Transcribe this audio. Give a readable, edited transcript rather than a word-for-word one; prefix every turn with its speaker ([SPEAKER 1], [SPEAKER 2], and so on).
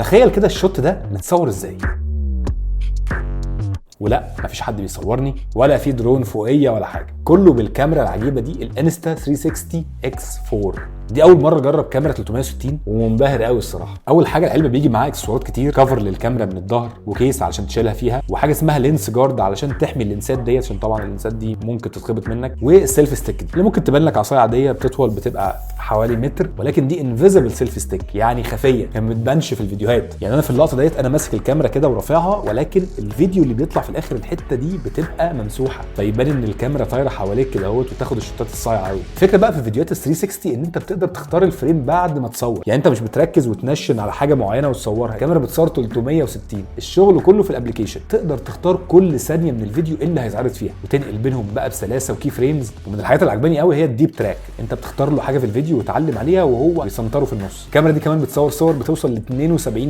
[SPEAKER 1] تخيل كده الشوت ده متصور ازاي. ولا مفيش حد بيصورني ولا في درون فوقيه ولا حاجه، كله بالكاميرا العجيبه دي الانستا 360 اكس 4. دي اول مره اجرب كاميرا 360 ومنبهر قوي الصراحه. اول حاجه العلبه بيجي معاها اكسسوارات كتير، كفر للكاميرا من الظهر وكيس علشان تشيلها فيها، وحاجه اسمها لينس جارد علشان تحمي اللينسات ديت، عشان طبعا اللينسات دي ممكن تتخبط منك، والسيلفي ستيك دي اللي ممكن تبان لك عصايه عاديه بتطول بتبقى حوالي متر، ولكن دي انفيزبل سيلفي ستيك، يعني خفيه ما بتبانش في الفيديوهات. يعني انا في اللقطه ديت انا ماسك الكاميرا كده ورافعها، ولكن الفيديو اللي بيطلع في الاخر الحته دي بتبقى ممسوحه، فيبان ان الكاميرا طايره حواليك كده اهوت وتاخد الشوتات الصايعه قوي. الفكره بقى في فيديوهات ال 360 ان انت بتقدر تختار الفريم بعد ما تصور، يعني انت مش بتركز وتنشن على حاجه معينه وتصورها، الكاميرا بتصور 360. الشغل كله في الابلكيشن، تقدر تختار كل ثانيه من الفيديو اللي هيتعرض فيها وتنقل بينهم بقى بسلاسه وكي فريمز. ومن الحاجات اللي عجباني قوي هي الديب تراك، انت بتختار له حاجه في الفيديو وتعلم عليها وهو بيسنتره في النص. الكاميرا دي كمان بتصور صور بتوصل ل 72